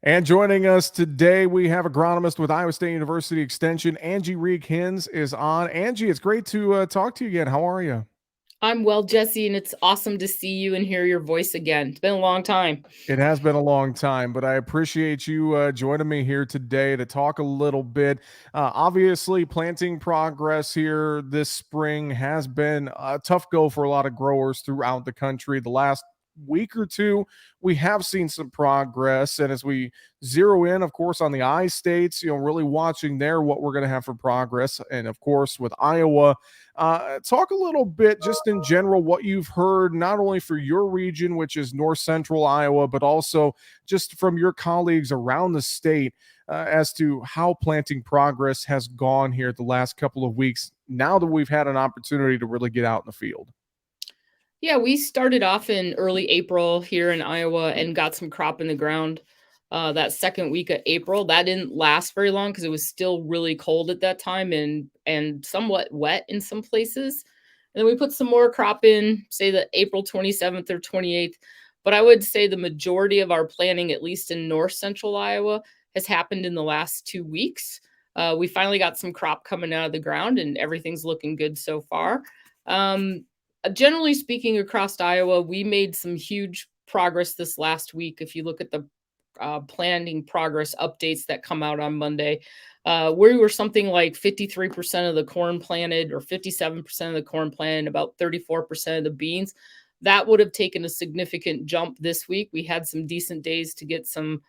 And joining us today, we have agronomist with Iowa State University Extension, Angie Rieck-Hinz is on. Angie, it's great to talk to you again. How are you? I'm well, Jesse, and it's awesome to see you and hear your voice again. It's been a long time. It has been a long time, but I appreciate you joining me here today to talk a little bit. Obviously, planting progress here this spring has been a tough go for a lot of growers throughout the country. The last week or two, we have seen some progress. And as we zero in, of course, on the I states, really watching there what we're going to have for progress. And of course, with Iowa, talk a little bit just in general what you've heard, not only for your region, which is north central Iowa, but also just from your colleagues around the state as to how planting progress has gone here the last couple of weeks now that we've had an opportunity to really get out in the field. Yeah, we started off in early April here in Iowa and got some crop in the ground that second week of April. That didn't last very long because it was still really cold at that time and somewhat wet in some places. And then we put some more crop in, say the April 27th or 28th. But I would say the majority of our planting, at least in north central Iowa, has happened in the last 2 weeks. We finally got some crop coming out of the ground and everything's looking good so far. Generally speaking, across Iowa, we made some huge progress this last week. If you look at the planting progress updates that come out on Monday, we were something like 53% of the corn planted or 57% of the corn planted, about 34% of the beans. That would have taken a significant jump this week. We had some decent days to get some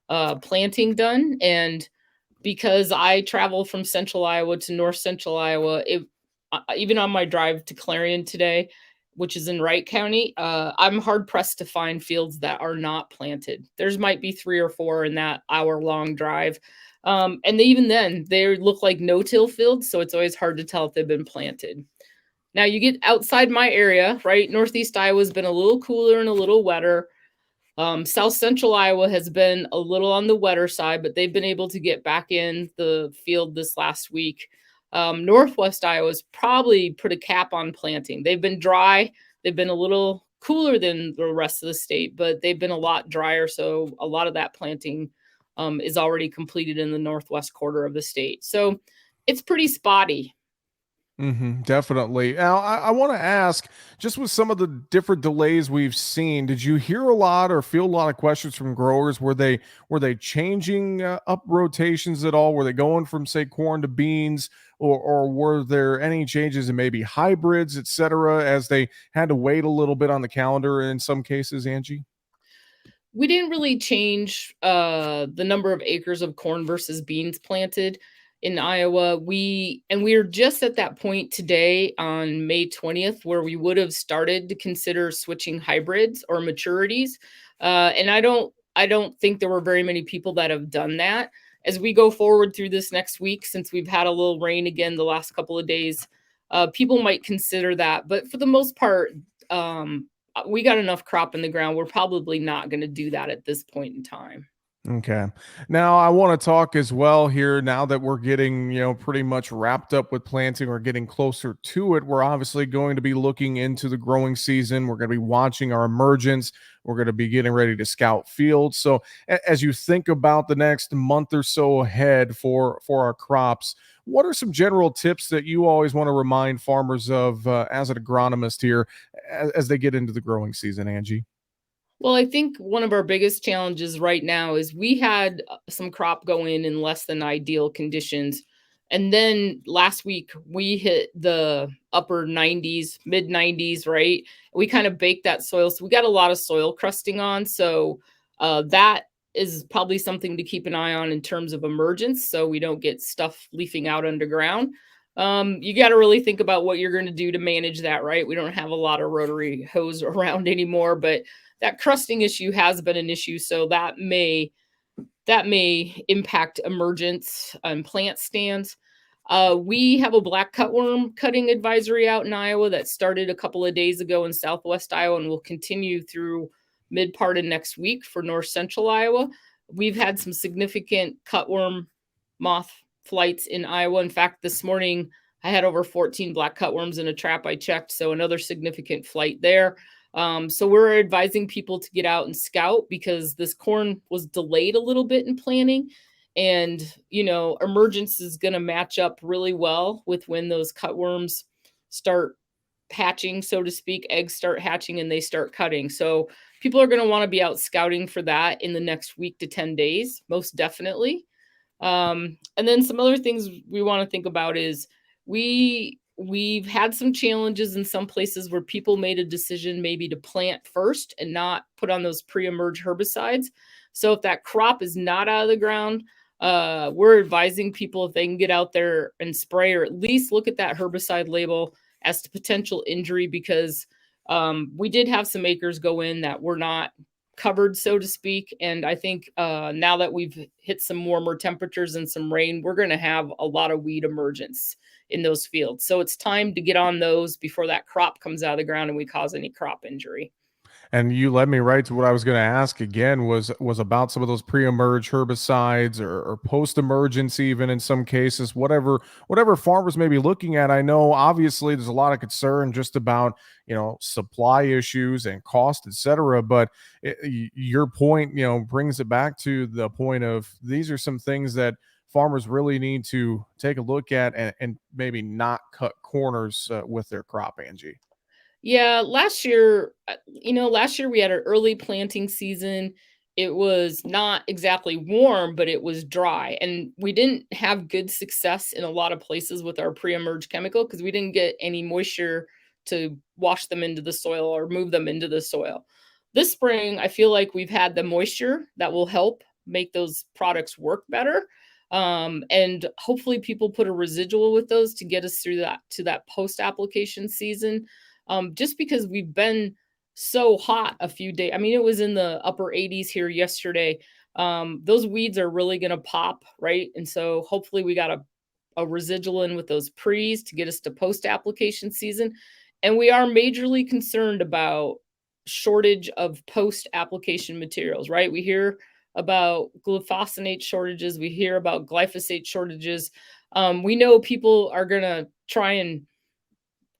planting done. And because I travel from central Iowa to north central Iowa, even on my drive to Clarion today, which is in Wright County, I'm hard pressed to find fields that are not planted. There's might be 3 or 4 in that hour-long drive. Even then, they look like no-till fields, so it's always hard to tell if they've been planted. Now, you get outside my area, right? Northeast Iowa's been a little cooler and a little wetter. South central Iowa has been a little on the wetter side, but they've been able to get back in the field this last week. Northwest Iowa's probably put a cap on planting. They've been dry. They've been a little cooler than the rest of the state, but they've been a lot drier. So a lot of that planting is already completed in the northwest quarter of the state. So it's pretty spotty. Definitely. Now, I want to ask, just with some of the different delays we've seen, did you hear a lot or feel a lot of questions from growers? Were they changing up rotations at all? Were they going from say corn to beans, or were there any changes in maybe hybrids, et cetera, as they had to wait a little bit on the calendar in some cases, Angie? We didn't really change the number of acres of corn versus beans planted in Iowa. We're just at that point today on May 20th where we would have started to consider switching hybrids or maturities. And I don't think there were very many people that have done that. As we go forward through this next week, since we've had a little rain again the last couple of days, people might consider that. But for the most part, we got enough crop in the ground. We're probably not going to do that at this point in time. Okay. Now I want to talk as well here now that we're getting, pretty much wrapped up with planting or getting closer to it. We're obviously going to be looking into the growing season. We're going to be watching our emergence. We're going to be getting ready to scout fields. So as you think about the next month or so ahead for our crops, what are some general tips that you always want to remind farmers of as an agronomist here as they get into the growing season, Angie? Well, I think one of our biggest challenges right now is we had some crop go in less than ideal conditions. And then last week we hit the upper 90s, mid 90s, right? We kind of baked that soil. So we got a lot of soil crusting on. So that is probably something to keep an eye on in terms of emergence so we don't get stuff leafing out underground. You got to really think about what you're going to do to manage that, right? We don't have a lot of rotary hose around anymore, but that crusting issue has been an issue, so that may impact emergence and plant stands. We have a black cutworm cutting advisory out in Iowa that started a couple of days ago in southwest Iowa and will continue through mid part of next week for north central Iowa. We've had some significant cutworm moth flights in Iowa. In fact, this morning I had over 14 black cutworms in a trap I checked, so another significant flight there. So we're advising people to get out and scout because this corn was delayed a little bit in planting. And, emergence is going to match up really well with when those cutworms start hatching, so to speak. Eggs start hatching and they start cutting. So people are going to want to be out scouting for that in the next week to 10 days, most definitely. And then some other things we want to think about is we've had some challenges in some places where people made a decision maybe to plant first and not put on those pre-emerge herbicides. So if that crop is not out of the ground, we're advising people if they can get out there and spray or at least look at that herbicide label as to potential injury, because we did have some acres go in that were not covered, so to speak. And I think now that we've hit some warmer temperatures and some rain, we're going to have a lot of weed emergence in those fields. So it's time to get on those before that crop comes out of the ground and we cause any crop injury. And you led me right to what I was going to ask again was about some of those pre-emerge herbicides or post-emergence, even in some cases, whatever farmers may be looking at. I know obviously there's a lot of concern just about supply issues and cost, etc. But your point brings it back to the point of these are some things that farmers really need to take a look at and maybe not cut corners with their crop, Angie. Yeah, last year we had an early planting season. It was not exactly warm, but it was dry. And we didn't have good success in a lot of places with our pre-emerge chemical because we didn't get any moisture to wash them into the soil or move them into the soil. This spring, I feel like we've had the moisture that will help make those products work better. And hopefully people put a residual with those to get us through that to that post-application season, just because we've been so hot a few days. I mean, it was in the upper 80s here yesterday. Those weeds are really going to pop, right? And so hopefully we got a residual in with those pre's to get us to post application season. And we are majorly concerned about shortage of post application materials, right? We hear about glufosinate shortages, we hear about glyphosate shortages. We know people are going to try and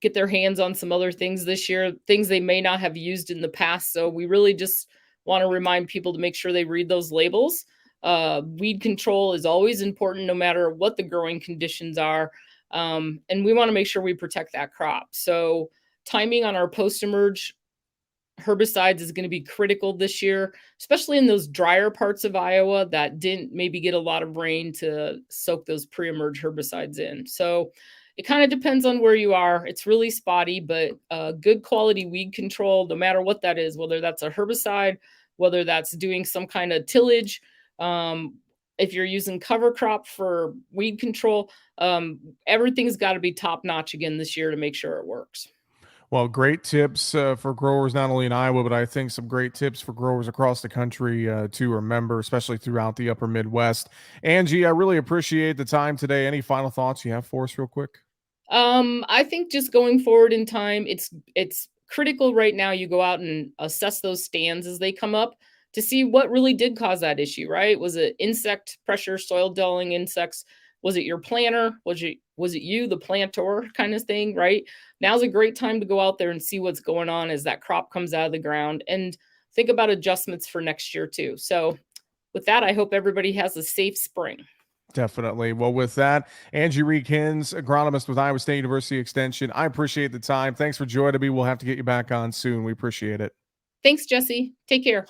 get their hands on some other things this year, things they may not have used in the past. So we really just want to remind people to make sure they read those labels. Weed control is always important no matter what the growing conditions are. And we want to make sure we protect that crop. So timing on our post-emerge herbicides is going to be critical this year, especially in those drier parts of Iowa that didn't maybe get a lot of rain to soak those pre-emerge herbicides in. So it kind of depends on where you are. It's really spotty, but good quality weed control, no matter what that is, whether that's a herbicide, whether that's doing some kind of tillage, if you're using cover crop for weed control, everything's got to be top notch again this year to make sure it works. Well, great tips for growers not only in Iowa, but I think some great tips for growers across the country to remember, especially throughout the upper Midwest. Angie, I really appreciate the time today. Any final thoughts you have for us, real quick? I think just going forward in time, it's critical right now you go out and assess those stands as they come up to see what really did cause that issue, right? Was it insect pressure, soil dulling insects? Was it your planter? Was it you, the planter kind of thing, right? Now's a great time to go out there and see what's going on as that crop comes out of the ground and think about adjustments for next year too. So with that, I hope everybody has a safe spring. Definitely. Well, with that, Angie Rieck-Hinz, agronomist with Iowa State University Extension, I appreciate the time. Thanks for joining me. We'll have to get you back on soon. We appreciate it. Thanks, Jesse. Take care.